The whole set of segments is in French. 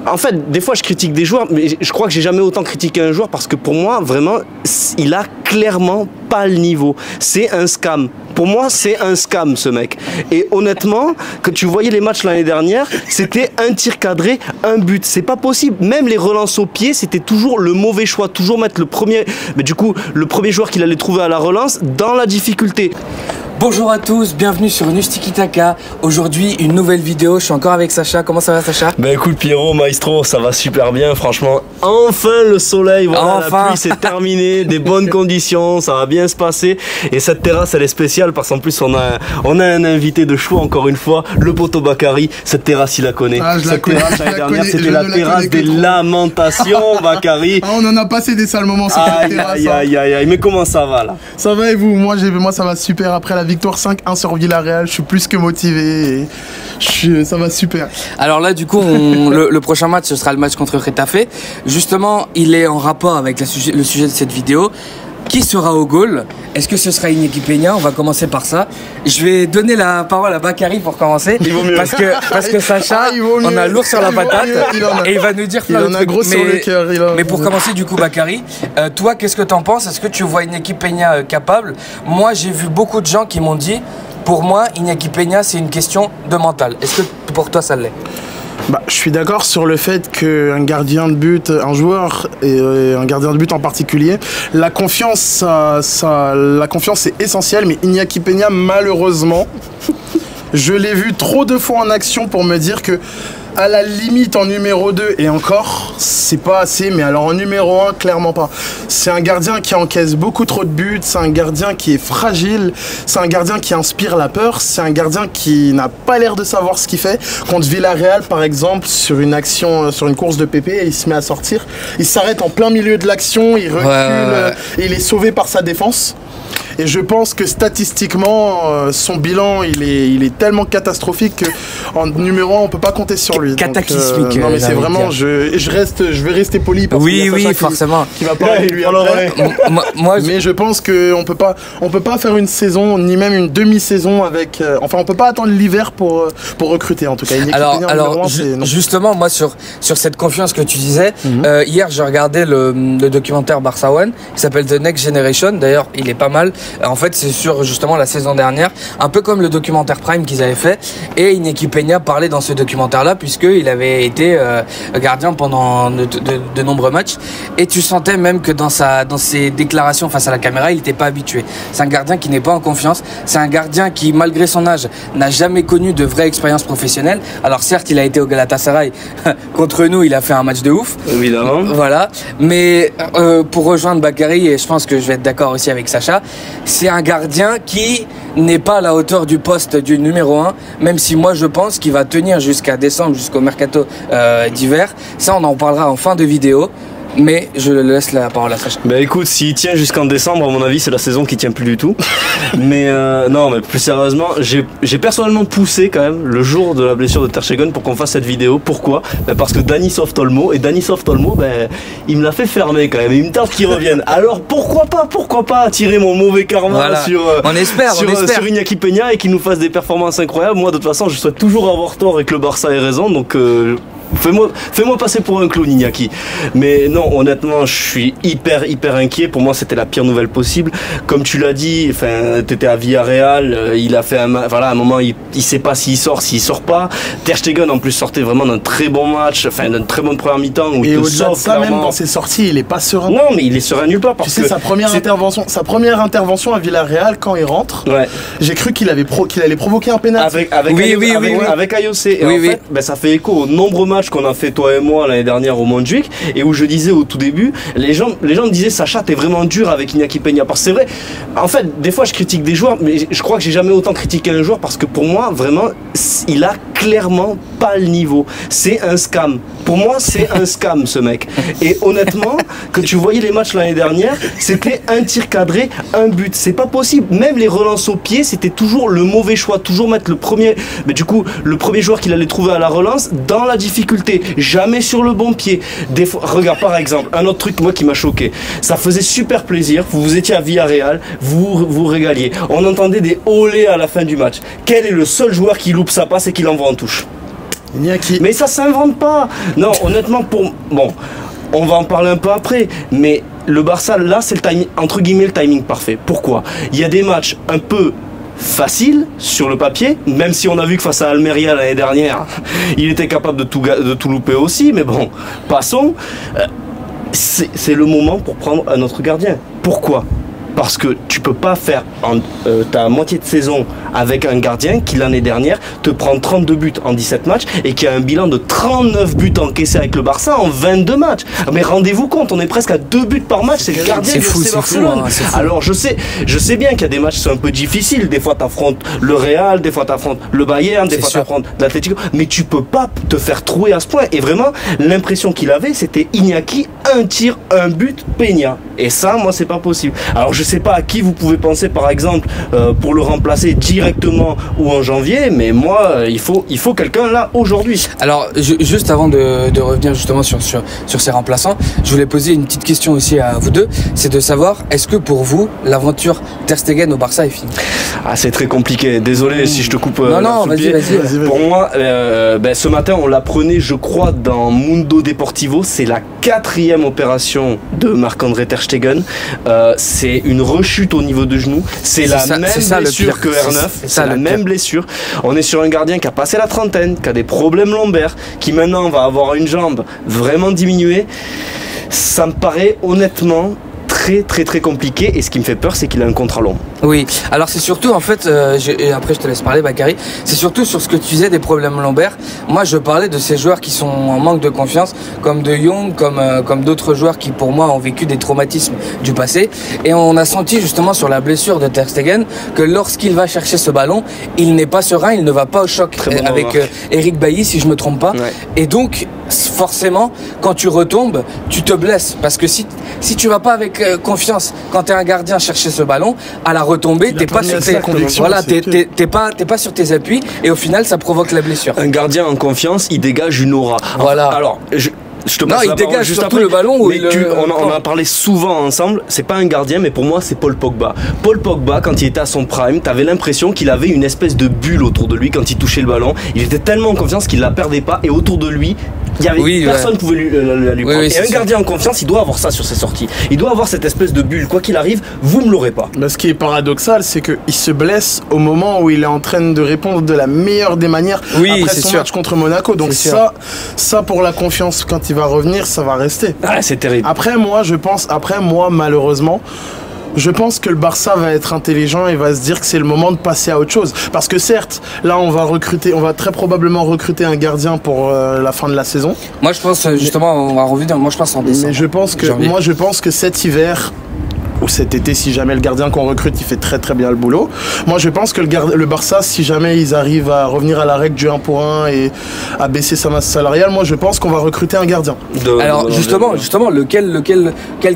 En fait, des fois, je critique des joueurs, mais je crois que j'ai jamais autant critiqué un joueur parce que pour moi, vraiment, il a clairement pas le niveau. C'est un scam. Pour moi, c'est un scam, ce mec. Et honnêtement, quand tu voyais les matchs l'année dernière, c'était un tir cadré, un but. C'est pas possible. Même les relances au pied, c'était toujours le mauvais choix. Toujours mettre le premier, mais du coup, le premier joueur qu'il allait trouver à la relance dans la difficulté. Bonjour à tous, bienvenue sur Nustikitaka. Aujourd'hui, une nouvelle vidéo. Je suis encore avec Sacha. Comment ça va, Sacha? Bah écoute, Pierrot, Maestro, ça va super bien. Franchement, enfin le soleil, voilà, enfin. La pluie c'est terminé, des bonnes conditions, ça va bien se passer. Et cette terrasse, elle est spéciale parce qu'en plus, on a un invité de choix encore une fois, le poteau Bakary. Cette terrasse, il la connaît. Ah, je la connais. L'année dernière, c'était la terrasse des lamentations, Bakary. Ah, on en a passé des sales moments sur cette terrasse. Aïe, mais comment ça va là? Ça va et vous? Moi, ça va super. Après la victoire 5-1 sur Villarreal, je suis plus que motivé et ça va super. Alors là, du coup, le prochain match, ce sera le match contre Retafe. Justement, il est en rapport avec le sujet de cette vidéo. Qui sera au goal? Est-ce que ce sera Iñaki Peña? On va commencer par ça. Je vais donner la parole à Bakary pour commencer. Il vaut mieux. Parce que Sacha, on a lourd sur la patate et il va nous dire plein de trucs. Gros sur le cœur. Mais pour commencer, du coup, Bakary, toi, qu'est-ce que t'en penses? Est-ce que tu vois Iñaki Peña capable? Moi, j'ai vu beaucoup de gens qui m'ont dit, pour moi, Iñaki Peña, c'est une question de mental. Est-ce que pour toi, ça l'est? Je suis d'accord sur le fait qu'un gardien de but, un joueur et un gardien de but en particulier, la confiance est essentielle, mais Iñaki Peña, malheureusement, je l'ai vu trop de fois en action pour me dire que à la limite en numéro 2 et encore c'est pas assez, mais alors en numéro 1 clairement pas. C'est un gardien qui encaisse beaucoup trop de buts, c'est un gardien qui est fragile, c'est un gardien qui inspire la peur, c'est un gardien qui n'a pas l'air de savoir ce qu'il fait. Contre Villarreal par exemple, sur une action, sur une course de PP, il se met à sortir, il s'arrête en plein milieu de l'action, il recule et il est sauvé par sa défense. Et je pense que statistiquement, son bilan, il est tellement catastrophique qu'en numéro 1, on peut pas compter sur lui. Cataclysmique. Non mais c'est vraiment, je vais rester poli parce oui, forcément. Qui va parler lui après. Mais je pense que on peut pas faire une saison ni même une demi-saison avec. Enfin, on peut pas attendre l'hiver pour recruter en tout cas. Alors justement, moi sur cette confiance que tu disais, hier j'ai regardé le documentaire Barça One qui s'appelle The Next Generation. D'ailleurs, il est pas mal. En fait, c'est sur justement la saison dernière, un peu comme le documentaire Prime qu'ils avaient fait. Et Iñaki Peña parlait dans ce documentaire-là, puisqu'il avait été gardien pendant de nombreux matchs. Et tu sentais même que dans ses déclarations face à la caméra, il n'était pas habitué. C'est un gardien qui n'est pas en confiance. C'est un gardien qui, malgré son âge, n'a jamais connu de vraie expérience professionnelle. Alors certes, il a été au Galatasaray. Contre nous, il a fait un match de ouf. Évidemment. Voilà. Mais pour rejoindre Bakary, et je pense que je vais être d'accord aussi avec Sacha, c'est un gardien qui n'est pas à la hauteur du poste du numéro 1, même si moi je pense qu'il va tenir jusqu'à décembre, jusqu'au mercato d'hiver. Ça, on en parlera en fin de vidéo. Mais je laisse la parole à Sacha. Bah écoute, s'il tient jusqu'en décembre, à mon avis, c'est la saison qui tient plus du tout. Mais non, mais plus sérieusement, j'ai personnellement poussé quand même le jour de la blessure de Ter Stegen pour qu'on fasse cette vidéo. Pourquoi? Parce que Dani Softolmo, il me l'a fait fermer quand même. Il me tarde qu'il revienne. Alors pourquoi pas tirer mon mauvais karma sur Iñaki Peña et qu'il nous fasse des performances incroyables. Moi, de toute façon, je souhaite toujours avoir tort et que le Barça ait raison. Donc fais-moi passer pour un clown, Iñaki. Mais non, honnêtement, je suis hyper inquiet. Pour moi, c'était la pire nouvelle possible. Comme tu l'as dit, t'étais à Villarreal, il a fait à un moment, il sait pas s'il sort pas. Ter Stegen en plus sortait vraiment d'un très bon match, d'une très bonne première mi-temps où et il te au-delà de ça, clairement. même dans ses sorties, il est pas serein. Non, mais il est serein nulle part parce que sa première intervention à Villarreal quand il rentre, j'ai cru qu'il allait provoquer un pénalty avec Ayose. Et en fait, ça fait écho aux nombreux matchs qu'on a fait toi et moi l'année dernière au Montjuic et où je disais au tout début, les gens me disaient Sacha, t'es vraiment dur avec Iñaki Peña. Parce que c'est vrai, en fait, des fois je critique des joueurs, mais je crois que j'ai jamais autant critiqué un joueur parce que pour moi, vraiment, il a clairement pas le niveau. C'est un scam. Pour moi, c'est un scam ce mec. Et honnêtement, quand tu voyais les matchs l'année dernière, c'était un tir cadré, un but. C'est pas possible. Même les relances au pied, c'était toujours le mauvais choix. Toujours mettre le premier joueur qu'il allait trouver à la relance dans la difficulté. Jamais sur le bon pied. Des fois, regarde par exemple, un autre truc moi qui m'a choqué. Ça faisait super plaisir. Vous étiez à Villarreal, vous régaliez. On entendait des olés à la fin du match. Quel est le seul joueur qui loupe sa passe et qui l'envoie en touche? Iñaki. Mais ça s'invente pas. Non, honnêtement, bon, on va en parler un peu après, mais le Barça, là, c'est le timing, entre guillemets, le timing parfait. Pourquoi? Il y a des matchs un peu facile sur le papier, même si on a vu que face à Almeria l'année dernière, il était capable de tout louper aussi, mais bon, passons. C'est le moment pour prendre un autre gardien. Pourquoi? Parce que tu peux pas faire ta moitié de saison avec un gardien qui l'année dernière te prend 32 buts en 17 matchs et qui a un bilan de 39 buts encaissés avec le Barça en 22 matchs. Mais rendez-vous compte, on est presque à 2 buts par match, c'est le gardien du FC Barcelone. Alors je sais bien qu'il y a des matchs qui sont un peu difficiles, des fois tu affrontes le Real, des fois tu affrontes le Bayern, des fois tu affrontes l'Atlético, mais tu peux pas te faire trouer à ce point. Et vraiment, l'impression qu'il avait, c'était Iñaki, un tir, un but, Peña. Et ça, moi, c'est pas possible. Alors je sais pas à qui vous pouvez penser par exemple pour le remplacer directement ou en janvier, mais moi il faut quelqu'un là aujourd'hui. Alors juste avant de revenir justement sur ces remplaçants, je voulais poser une petite question aussi à vous deux, c'est de savoir, est-ce que pour vous l'aventure Ter Stegen au Barça est finie? Ah, c'est très compliqué, désolé si je te coupe. Non, vas-y. Pour moi, ce matin on l'apprenait, je crois, dans Mundo Deportivo, c'est la 4e opération de Marc-André Ter Stegen. C'est une rechute au niveau du genou, c'est la même blessure que R9, c'est la même blessure. On est sur un gardien qui a passé la trentaine, qui a des problèmes lombaires, qui maintenant va avoir une jambe vraiment diminuée. Ça me paraît honnêtement très compliqué, et ce qui me fait peur, c'est qu'il a un contrat long. Oui, alors c'est surtout en fait, et après je te laisse parler Bakary, c'est surtout sur ce que tu disais des problèmes lombaires. Moi je parlais de ces joueurs qui sont en manque de confiance, comme De Jong, comme d'autres joueurs qui pour moi ont vécu des traumatismes du passé, et on a senti justement sur la blessure de Ter Stegen que lorsqu'il va chercher ce ballon, il n'est pas serein, il ne va pas au choc avec Eric Bailly si je me trompe pas, et donc forcément quand tu retombes, tu te blesses, parce que si tu vas pas avec confiance quand tu es un gardien chercher ce ballon, à la retombée, t'es pas sur tes appuis, et au final ça provoque la blessure. Un gardien en confiance, il dégage une aura. Voilà. Alors, je te passe il dégage juste surtout après, le ballon. On en a parlé souvent ensemble. C'est pas un gardien, mais pour moi c'est Paul Pogba. Paul Pogba, quand il était à son prime, t'avais l'impression qu'il avait une espèce de bulle autour de lui quand il touchait le ballon. Il était tellement en confiance qu'il la perdait pas, et autour de lui, il y avait personne ne pouvait lui prendre. Et un gardien en confiance, il doit avoir ça sur ses sorties. Il doit avoir cette espèce de bulle. Quoi qu'il arrive, vous me l'aurez pas. Ce qui est paradoxal, c'est qu'il se blesse au moment où il est en train de répondre de la meilleure des manières après son match contre Monaco. Donc ça pour la confiance, quand il va revenir, ça va rester. Ah, c'est terrible. Après moi, malheureusement, je pense que le Barça va être intelligent et va se dire que c'est le moment de passer à autre chose. Parce que certes, là on va très probablement recruter un gardien pour la fin de la saison. Moi je pense justement, on va revenir, moi je pense en décembre. Mais je pense que cet hiver, ou cet été, si jamais le gardien qu'on recrute il fait très bien le boulot, moi je pense que le Barça, si jamais ils arrivent à revenir à la règle du 1 pour 1 et à baisser sa masse salariale, moi je pense qu'on va recruter un gardien. Alors justement lequel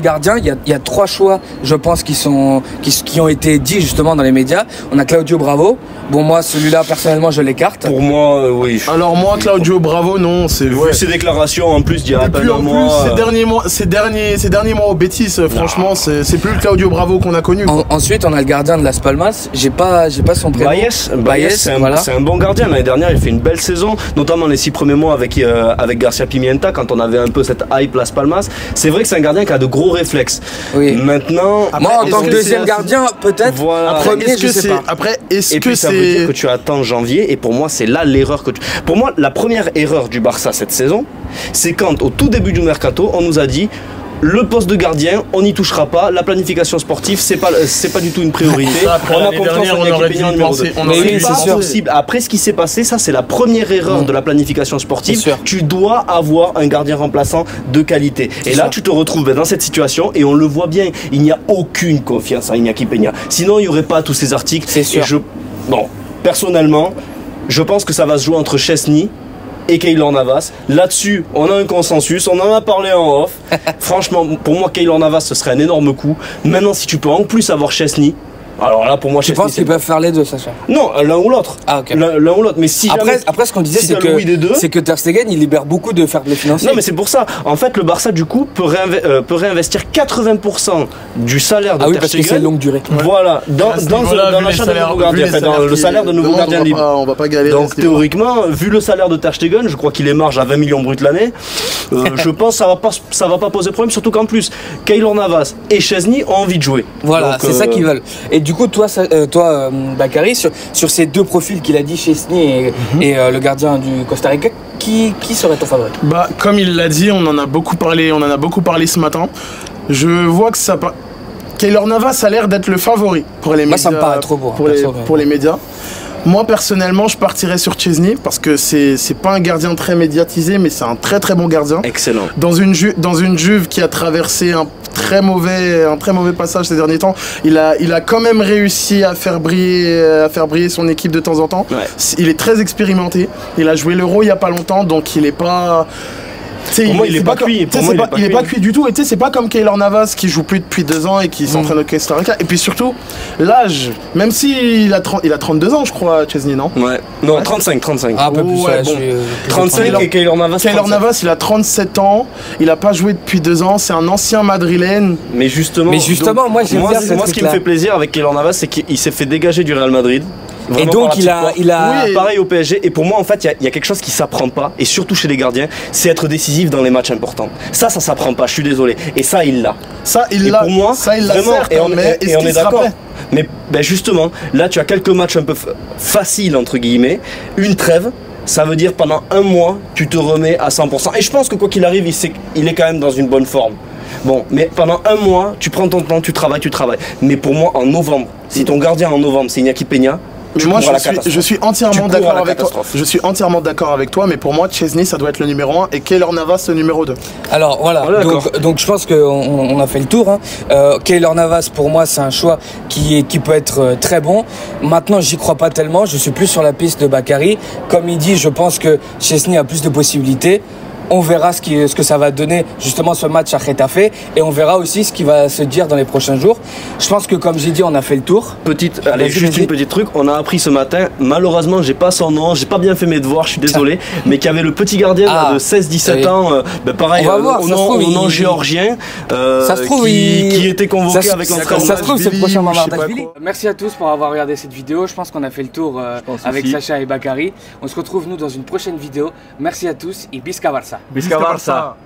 gardien? Il y a 3 choix, je pense, qui ont été dits justement dans les médias. On a Claudio Bravo. Bon, moi celui-là personnellement je l'écarte. Pour moi oui. Alors moi Claudio Bravo, non, c'est vu ses déclarations en plus d'il y a un mois. Ces derniers mois au Betis, franchement c'est plus le Claudio Bravo qu'on a connu. Ensuite on a le gardien de Las Palmas, j'ai pas son prénom. Baez, c'est un bon gardien. L'année dernière il fait une belle saison, notamment les 6 premiers mois avec Garcia Pimienta, quand on avait un peu cette hype Las Palmas. C'est vrai que c'est un gardien qui a de gros réflexes. Oui. Maintenant, moi en tant que deuxième gardien peut-être. Voilà. Premier, je sais pas. Ça veut dire que tu attends janvier, et pour moi c'est là l'erreur Pour moi la première erreur du Barça cette saison, c'est quand au tout début du mercato on nous a dit: le poste de gardien, on n'y touchera pas. La planification sportive, c'est pas du tout une priorité. Après, on a confiance en Iñaki Peña numéro 2. C'est possible. Après ce qui s'est passé, ça c'est la première erreur de la planification sportive. Tu dois avoir un gardien remplaçant de qualité. Et là, tu te retrouves dans cette situation, et on le voit bien. Il n'y a aucune confiance à Iñaki Peña. Sinon, il n'y aurait pas tous ces articles. C'est sûr. Personnellement, je pense que ça va se jouer entre Chesney et Keylor Navas. Là-dessus, on a un consensus, on en a parlé en off. Franchement, pour moi, Keylor Navas, ce serait un énorme coup. Maintenant, si tu peux en plus avoir Chesney, Alors là, pour moi, je pense qu'ils peuvent faire les deux, Sacha. Non, l'un ou l'autre. Ah, ok. L'un ou l'autre. Mais si après, ce qu'on disait, c'est que Ter Stegen, il libère beaucoup de fair play financier. Non, mais c'est pour ça. En fait, le Barça, du coup, peut réinvestir 80% du salaire de Ter Stegen. Parce que c'est longue durée. Voilà, dans l'achat d'un nouveau gardien, dans le salaire d'un nouveau gardien libre. On va pas galérer. Donc, théoriquement, vu le salaire de Ter Stegen, je crois qu'il est marge à 20 millions bruts l'année. Je pense que ça va pas poser problème, surtout qu'en plus, Keylor Navas et Chesney ont envie de jouer. Voilà, c'est ça qu'ils veulent. Et du coup, toi Bakary, sur ces deux profils qu'il a dit, Chesney et le gardien du Costa Rica, qui serait ton favori? Bah, comme il l'a dit, on en a beaucoup parlé ce matin. Je vois que ça... Keylor Navas a l'air d'être le favori pour les médias. Moi, ça me paraît trop beau. Pour les médias. Moi, personnellement, je partirais sur Chesney parce que c'est pas un gardien très médiatisé, mais c'est un très très bon gardien. Excellent. Dans une Juve qui a traversé un très mauvais passage ces derniers temps, il a quand même réussi à faire briller son équipe de temps en temps. Ouais. Il est très expérimenté. Il a joué l'Euro il y a pas longtemps, donc il est pas... Pour moi, il est pas cuit. Il est pas cuit du tout. Et c'est pas comme Keylor Navas qui joue plus depuis 2 ans et qui s'entraîne au Costa Rica. Et puis surtout, l'âge, même s'il a 32 ans, je crois, Chesney, non? Ouais. Non, 35. Ah, un peu plus, ouais, bon. 35 et Keylor Navas. Keylor Navas, il a 37 ans. Il a pas joué depuis 2 ans. C'est un ancien madrilène. Mais justement, moi, j'aime bien ce qui me fait plaisir avec Keylor Navas, c'est qu'il s'est fait dégager du Real Madrid. Et donc il a oui, pareil au PSG. Et pour moi, en fait, il y a quelque chose qui s'apprend pas, et surtout chez les gardiens, c'est être décisif dans les matchs importants. Ça s'apprend pas, je suis désolé. Et ça, il l'a. Ça, il l'a. Pour moi, ça, il l'a, vraiment, certes, et on est d'accord. Prêt? Mais ben justement, là, tu as quelques matchs un peu faciles, entre guillemets, une trêve. Ça veut dire pendant un mois, tu te remets à 100%. Et je pense que quoi qu'il arrive, il est quand même dans une bonne forme. Bon, mais pendant un mois, tu prends ton temps, tu travailles. Mais pour moi, en novembre, si ton gardien en novembre, c'est Iñaki Peña, mais moi, je suis entièrement d'accord avec toi. Je suis entièrement d'accord avec toi, mais pour moi, Chesney, ça doit être le numéro 1 et Keylor Navas, le numéro 2. Alors voilà, donc je pense qu'on a fait le tour. Keylor Navas, pour moi, c'est un choix qui peut être très bon. Maintenant, j'y crois pas tellement. Je suis plus sur la piste de Bakary. Comme il dit, je pense que Chesney a plus de possibilités. On verra ce que ça va donner justement ce match à Getafe, et on verra aussi ce qui va se dire dans les prochains jours. Je pense que comme j'ai dit, on a fait le tour. Juste une petite truc, on a appris ce matin, malheureusement j'ai pas son nom, j'ai pas bien fait mes devoirs, je suis désolé, mais qu'il y avait le petit gardien de 16-17 ans, pareil, au nom géorgien, qui était convoqué avec l'entraînement. Ça se trouve c'est le prochain Mamardashvili. Merci à tous pour avoir regardé cette vidéo, je pense qu'on a fait le tour avec Sacha et Bakary. On se retrouve nous dans une prochaine vidéo. Merci à tous et Bisca Barça. Visca Barça.